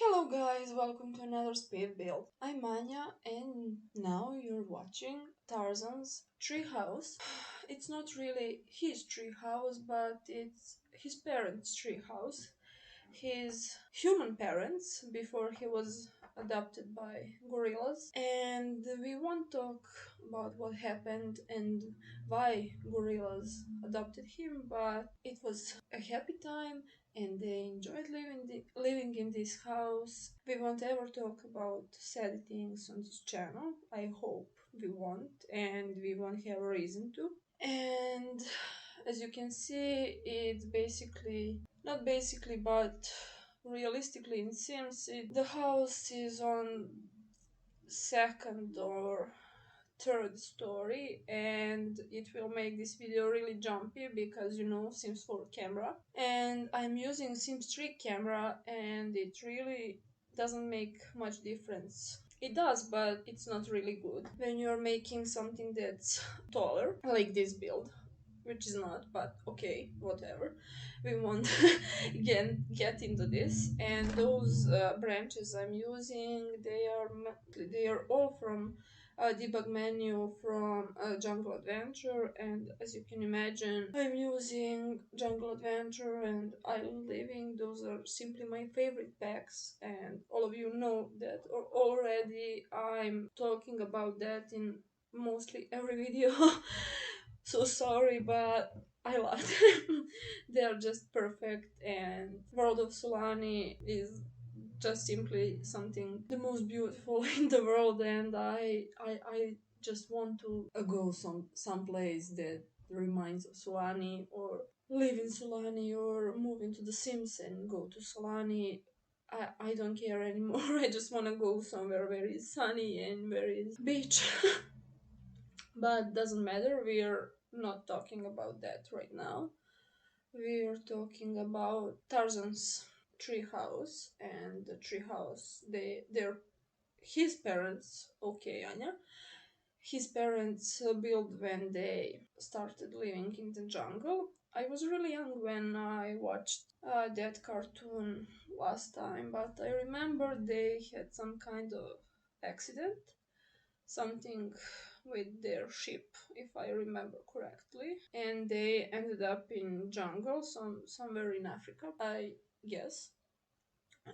Hello guys, welcome to another speed build. I'm Anya and now you're watching Tarzan's treehouse. It's not really his treehouse, but it's his parents' treehouse. His human parents before he was adopted by gorillas, and we won't talk about what happened and why gorillas adopted him, but it was a happy time and they enjoyed living in this house. We won't ever talk about sad things on this channel. I hope we won't, and we won't have a reason to. And as you can see, it's basically not basically, but realistically in Sims, the house is on second or third story, and it will make this video really jumpy because Sims 4 camera, and I'm using Sims 3 camera, and it really doesn't make much difference. It does, but it's not really good when you're making something that's taller like this build, which is not, but okay, whatever. We won't get into this. And those branches I'm using, they are all from debug menu from Jungle Adventure, and as you can imagine, I'm using Jungle Adventure and Island Living. Those are simply my favorite packs, and all of you know that already. I'm talking about that in mostly every video. So sorry, but I love them. They are just perfect, and World of Solani is just simply something the most beautiful in the world, and I just want to go some place that reminds of Solani, or live in Solani, or move into The Sims and go to Solani. I don't care anymore. I just want to go somewhere where it's sunny and where is beach. But doesn't matter, we're not talking about that right now. We're talking about Tarzan's treehouse, and the treehouse they're his parents. Okay, Anya. His parents built when they started living in the jungle. I was really young when I watched that cartoon last time, but I remember they had some kind of accident, something with their ship, if I remember correctly, and they ended up in jungle, somewhere in Africa, I guess.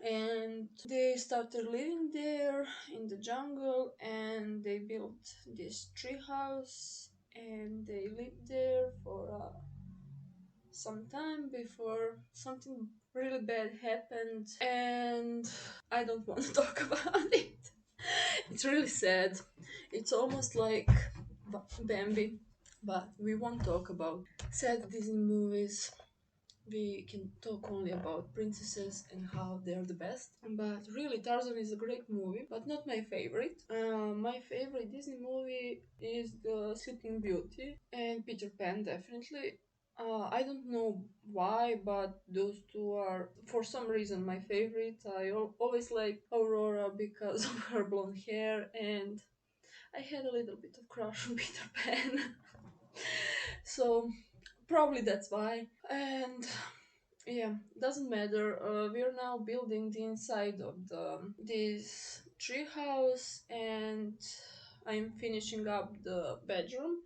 And they started living there in the jungle, and they built this tree house, and they lived there for some time before something really bad happened, and I don't want to talk about it. It's really sad. It's almost like Bambi, but we won't talk about sad Disney movies. We can talk only about princesses and how they're the best. But really, Tarzan is a great movie, but not my favorite. My favorite Disney movie is The Sleeping Beauty and Peter Pan, definitely. I don't know why, but those two are, for some reason, my favorite. I always like Aurora because of her blonde hair, and I had a little bit of crush on Peter Pan. So probably that's why. And yeah, doesn't matter. We're now building the inside of this tree house, and I'm finishing up the bedroom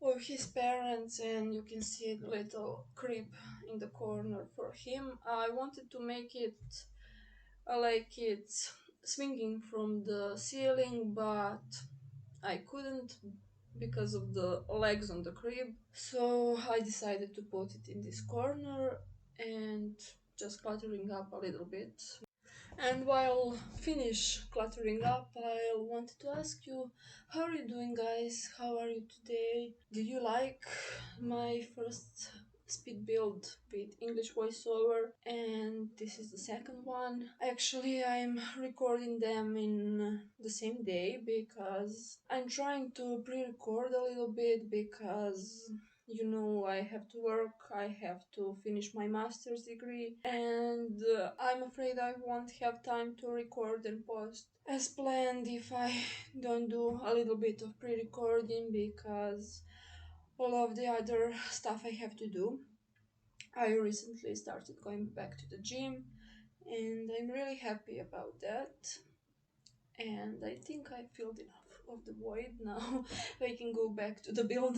of his parents, and you can see the little crib in the corner for him. I wanted to make it like it's swinging from the ceiling, but I couldn't because of the legs on the crib. So I decided to put it in this corner and just cluttering up a little bit. And while finish cluttering up, I wanted to ask you, how are you doing, guys? How are you today? Did you like my first speed build with English voiceover? And this is the second one. Actually, I'm recording them in the same day because I'm trying to pre-record a little bit because I have to work, I have to finish my master's degree, and I'm afraid I won't have time to record and post as planned if I don't do a little bit of pre-recording because all of the other stuff I have to do. I recently started going back to the gym, and I'm really happy about that. And I think I filled enough of the void now. I can go back to the build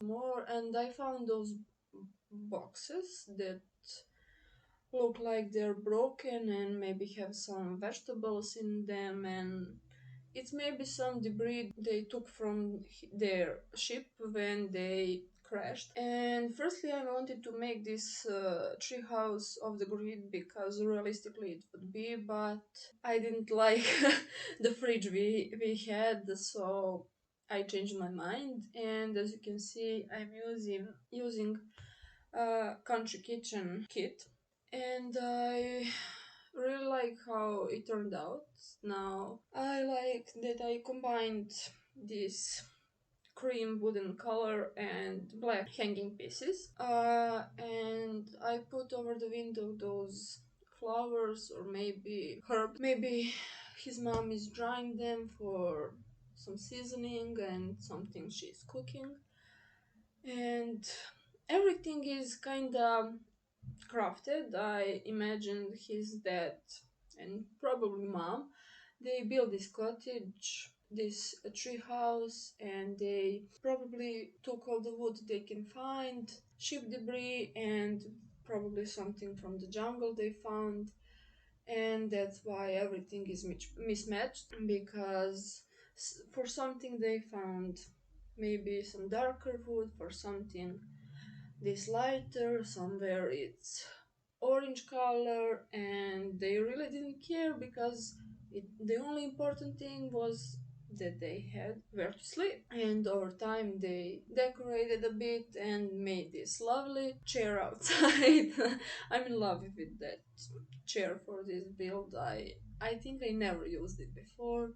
more. And I found those boxes that look like they're broken and maybe have some vegetables in them, and it's maybe some debris they took from their ship when they crashed. And firstly, I wanted to make this tree house of the grid because realistically it would be, but I didn't like the fridge we had, so I changed my mind. And as you can see, I'm using country kitchen kit, and I really like how it turned out. Now I like that I combined this cream wooden color and black hanging pieces, and I put over the window those flowers or maybe herb. Maybe his mom is drying them for some seasoning and something she's cooking, and everything is kind of crafted. I imagined his dad and probably mom. They built this cottage, this tree house, and they probably took all the wood they can find, ship debris, and probably something from the jungle they found. And that's why everything is mismatched, because for something they found maybe some darker wood, for something this lighter, somewhere it's orange color, and they really didn't care because the only important thing was that they had where to sleep. And over time they decorated a bit and made this lovely chair outside. I'm in love with that chair for this build. I think I never used it before,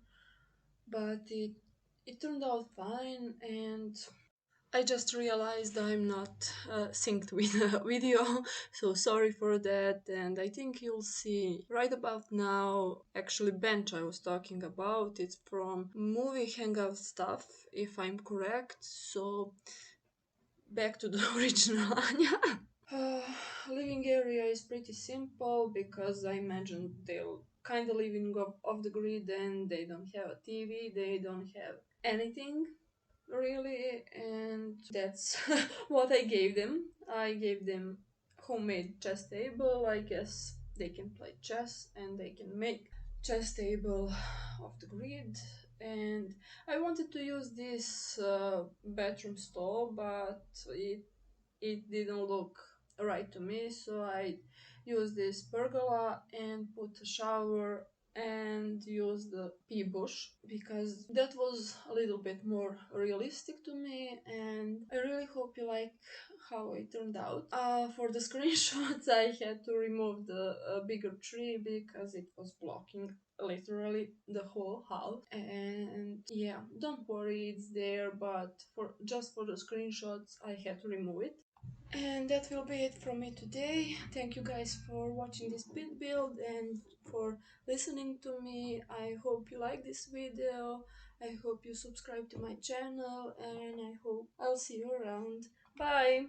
but it turned out fine. And I just realized I'm not synced with the video, so sorry for that. And I think you'll see right about now, actually, bench I was talking about. It's from movie hangout stuff, if I'm correct. So back to the original Anya. Uh, Living area is pretty simple because I imagine they'll kind of living off the grid, and they don't have a TV, they don't have anything really, and that's what I gave them. I gave them homemade chess table. I guess they can play chess and they can make chess table off the grid. And I wanted to use this bathroom stall, but it didn't look right to me, so I used this pergola and put a shower and used the pea bush because that was a little bit more realistic to me, and I really hope you like how it turned out. For the screenshots I had to remove the bigger tree because it was blocking literally the whole house. And yeah, don't worry, it's there, but for just for the screenshots I had to remove it. And that will be it from me today. Thank you guys for watching this pit build and for listening to me. I hope you like this video. I hope you subscribe to my channel, and I hope I'll see you around. Bye!